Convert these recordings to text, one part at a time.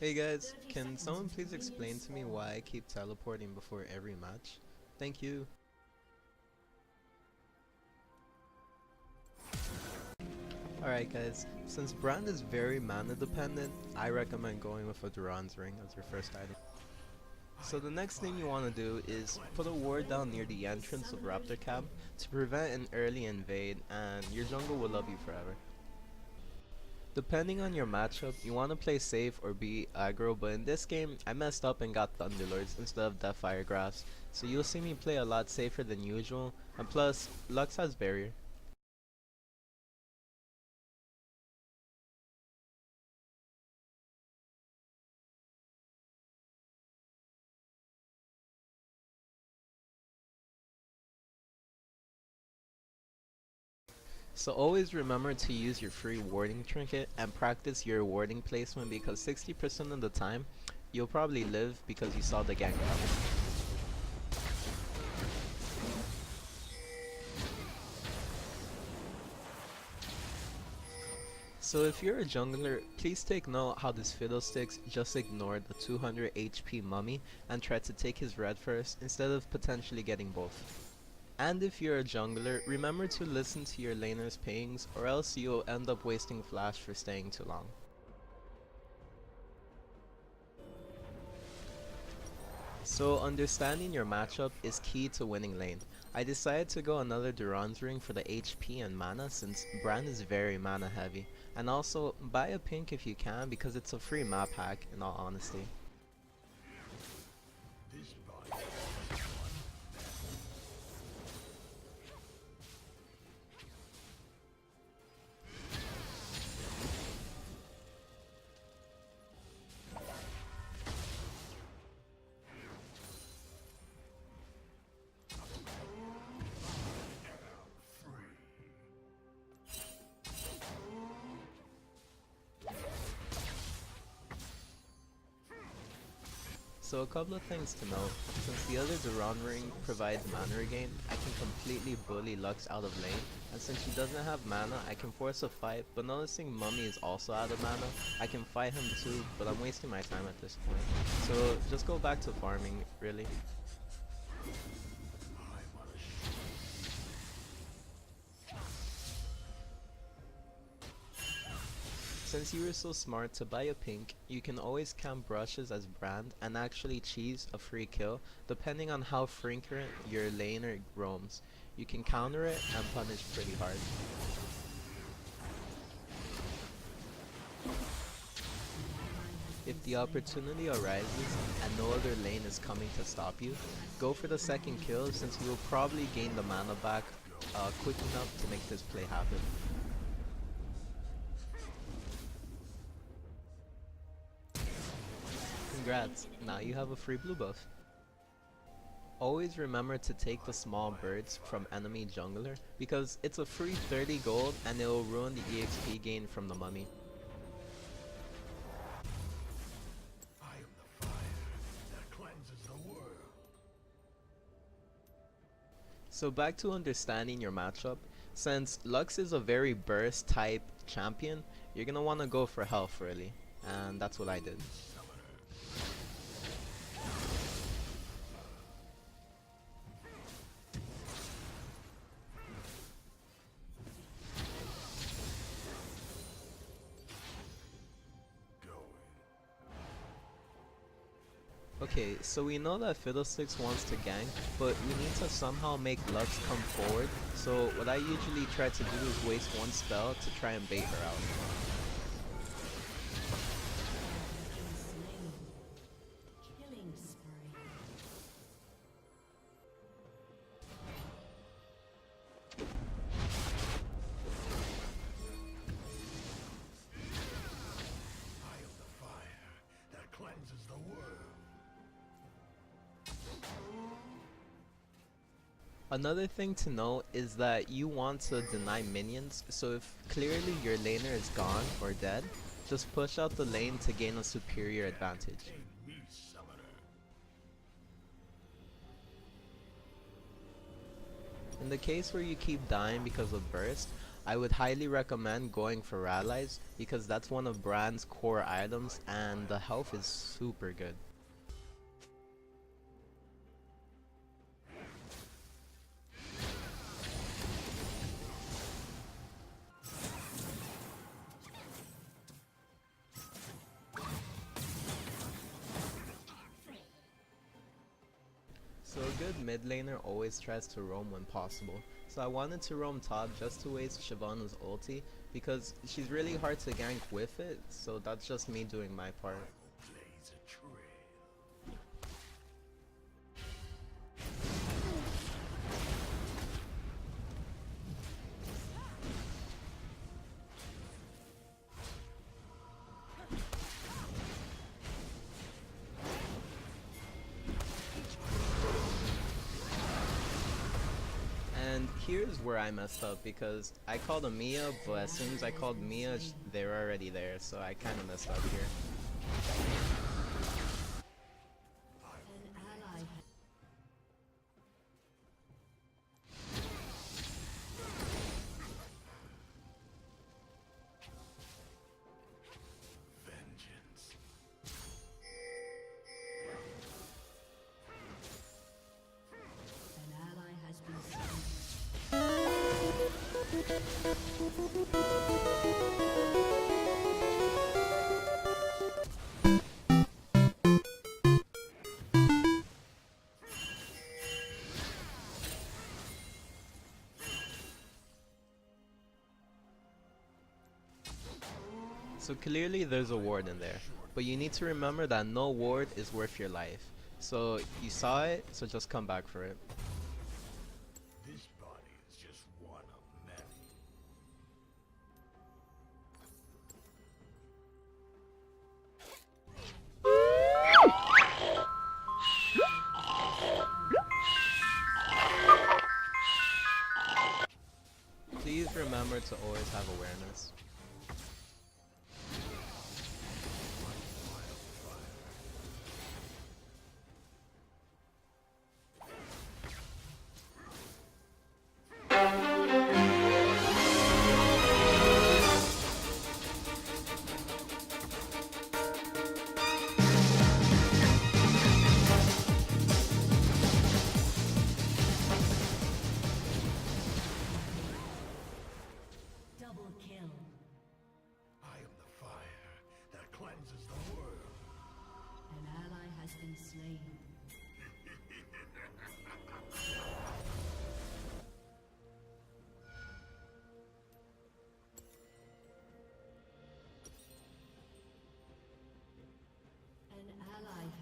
Hey guys, can someone please explain to me why I keep teleporting before every match? Thank you. Alright guys, since Brand is very mana dependent, I recommend going with a Duran's Ring as your first item. So the next thing you want to do is put a ward down near the entrance of Raptor Camp to prevent an early invade, and your jungle will love you forever. Depending on your matchup, you want to play safe or be aggro, but in this game, I messed up and got Thunderlords instead of Deathfire Grass, so you'll see me play a lot safer than usual, and plus, Lux has Barrier. So always remember to use your free warding trinket and practice your warding placement because 60% of the time, you'll probably live because you saw the gank coming. So if you're a jungler, please take note how this Fiddlesticks just ignored the 200 HP mummy and tried to take his red first instead of potentially getting both. And if you're a jungler, remember to listen to your laner's pings or else you'll end up wasting flash for staying too long. So understanding your matchup is key to winning lane. I decided to go another Duran's Ring for the HP and mana since Brand is very mana heavy. And also buy a pink if you can because it's a free map hack in all honesty. So a couple of things to note, since the other Duran Ring provides mana regain, I can completely bully Lux out of lane, and since he doesn't have mana, I can force a fight, but noticing Mummy is also out of mana, I can fight him too, but I'm wasting my time at this point. So just go back to farming, really. Since you were so smart to buy a pink, you can always camp brushes as Brand and actually cheese a free kill depending on how frequent your laner roams. You can counter it and punish pretty hard. If the opportunity arises and no other lane is coming to stop you, go for the second kill since you will probably gain the mana back quick enough to make this play happen. Congrats, now you have a free blue buff. Always remember to take the small birds from enemy jungler because it's a free 30 gold and it will ruin the EXP gain from the mummy. I am the fire that cleanses the world. So back to understanding your matchup, since Lux is a very burst type champion, you're gonna wanna go for health really, and that's what I did. Okay, so we know that Fiddlesticks wants to gank, but we need to somehow make Lux come forward, so what I usually try to do is waste one spell to try and bait her out. Another thing to note is that you want to deny minions, so if clearly your laner is gone or dead, just push out the lane to gain a superior advantage. In the case where you keep dying because of burst, I would highly recommend going for allies because that's one of Brand's core items and the health is super good. So a good mid laner always tries to roam when possible. So I wanted to roam top just to waste Shyvana's ulti because she's really hard to gank with it, so that's just me doing my part. And here's where I messed up because I called a Mia, but as soon as I called Mia, they're already there, so I kind of messed up here. So clearly there's a ward in there, but you need to remember that no ward is worth your life. So you saw it, so just come back for it. This body is just one of many. Please remember to always have awareness.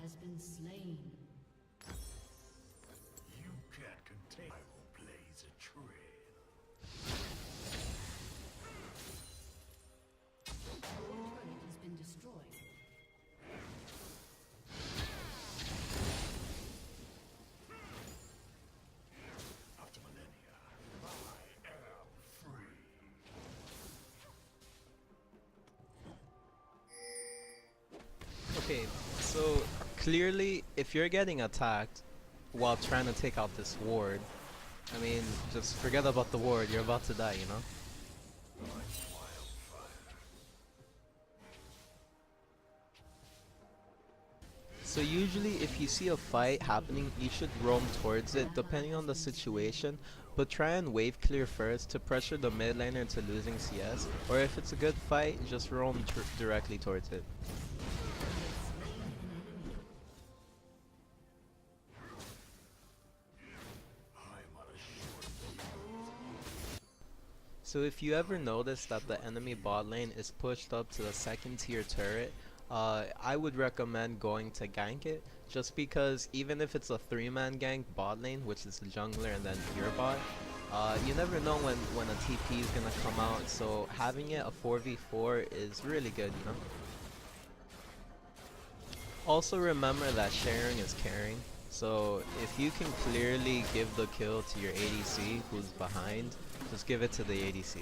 Has been slain. You can't contain. I will blaze a trail. Turret has been destroyed. After millennia, I am free. Okay, so clearly if you're getting attacked while trying to take out this ward, I mean, just forget about the ward, you're about to die, you know? So usually if you see a fight happening, you should roam towards it depending on the situation, but try and wave clear first to pressure the mid laner to losing CS, or if it's a good fight, just roam directly towards it. So if you ever notice that the enemy bot lane is pushed up to the second tier turret, I would recommend going to gank it, just because even if it's a 3-man gank bot lane, which is the jungler and then your bot, you never know when a TP is gonna come out, so having it a 4v4 is really good, you know? Also remember that sharing is caring, so if you can clearly give the kill to your ADC who's behind, just give it to the ADC.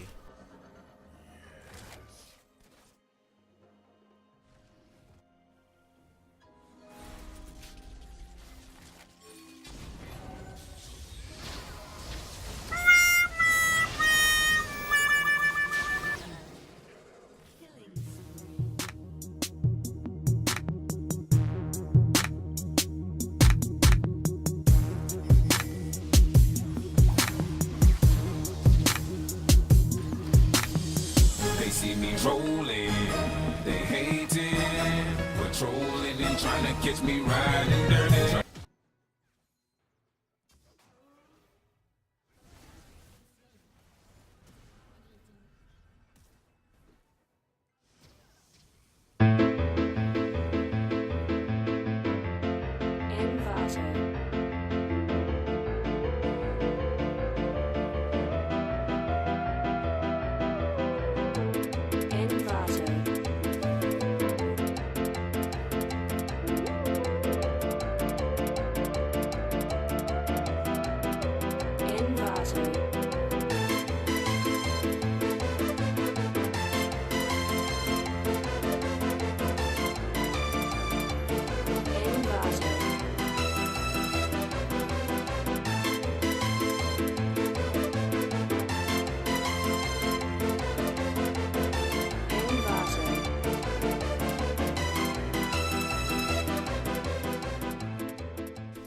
trolling and trying to catch me riding dirty.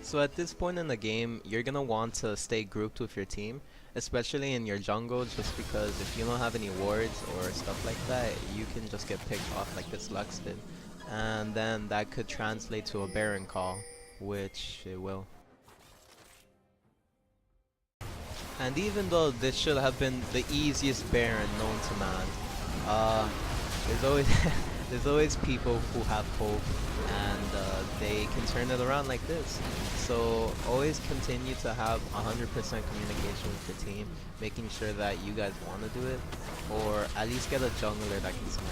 So at this point in the game, you're gonna want to stay grouped with your team, especially in your jungle, just because if you don't have any wards or stuff like that, you can just get picked off like this Lux did. And then that could translate to a Baron call, which it will. And even though this should have been the easiest Baron known to man, there's always there's always people who have hope, and they can turn it around like this. So always continue to have 100% communication with your team, making sure that you guys want to do it, or at least get a jungler that can smite.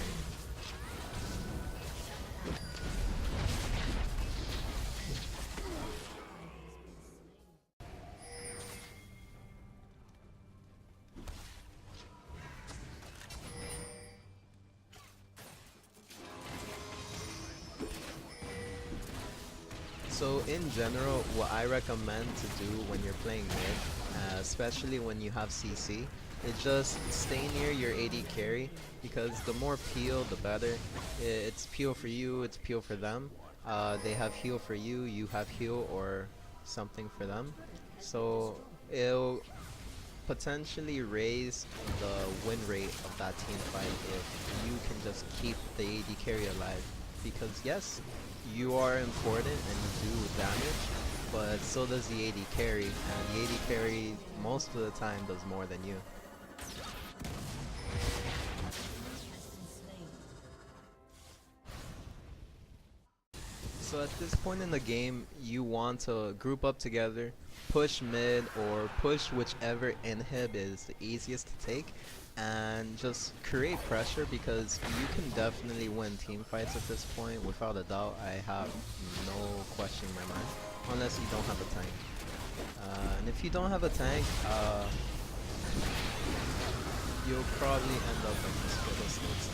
So in general, what I recommend to do when you're playing mid, especially when you have CC, is just stay near your AD carry, because the more peel, the better. It's peel for you, it's peel for them. They have heal for you, you have heal or something for them. So it'll potentially raise the win rate of that team fight if you can just keep the AD carry alive. Because yes, you are important and you do damage, but so does the AD carry, and the AD carry most of the time does more than you. So at this point in the game, you want to group up together, push mid or push whichever inhib is the easiest to take, and just create pressure, because you can definitely win team fights at this point without a doubt. I have no question in my mind, unless you don't have a tank. And if you don't have a tank, you'll probably end up like this Fiddlesticks.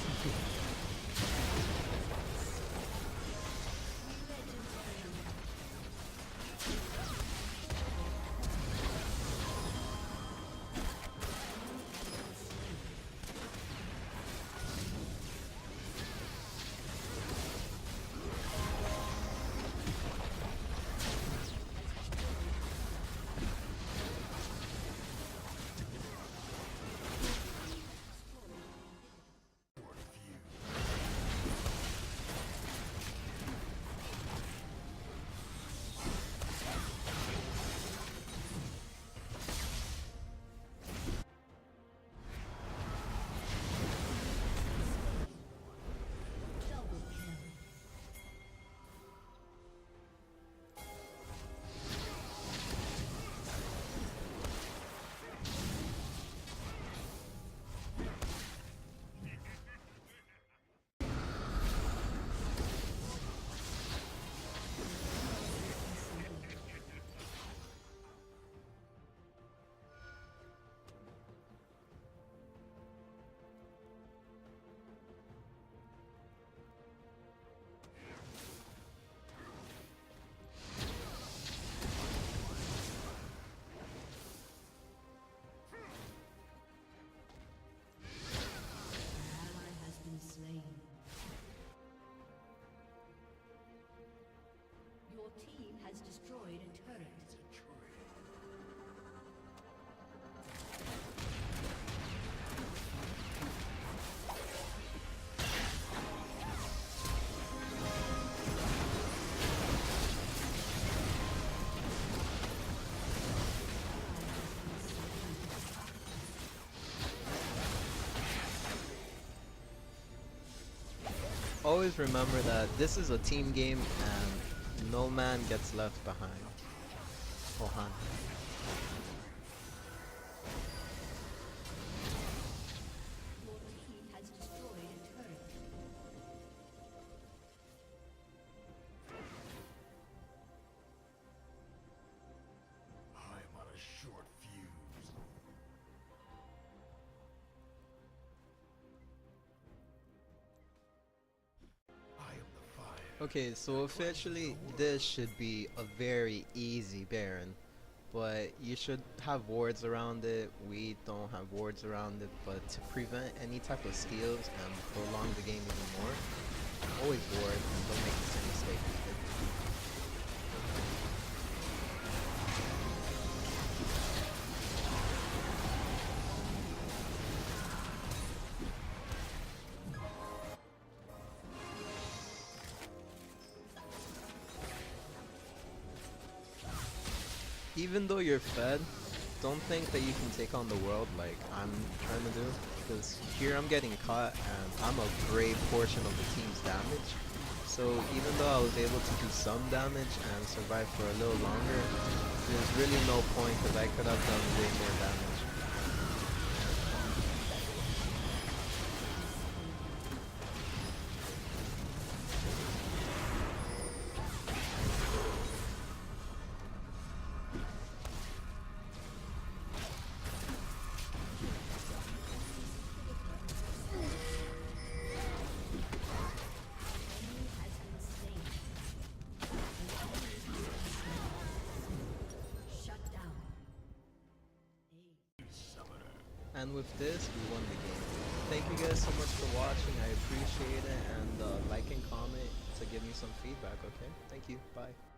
Your team has destroyed a turret. always remember that this is a team game and no man gets left behind. Ohan. Your team has destroyed a turret. I'm on a short fuse. I am the fire. Okay, so officially this should be a very easy Baron, but you should have wards around it. We don't have wards around it, but to prevent any type of steals and prolong the game even more, always ward and don't make the same mistake we did. Even though you're fed, don't think that you can take on the world like I'm trying to do, because here I'm getting caught and I'm a great portion of the team's damage. So even though I was able to do some damage and survive for a little longer, there's really no point because I could have done way more damage. And with this, we won the game. Thank you guys so much for watching. I appreciate it. And like and comment to give me some feedback, okay? Thank you. Bye.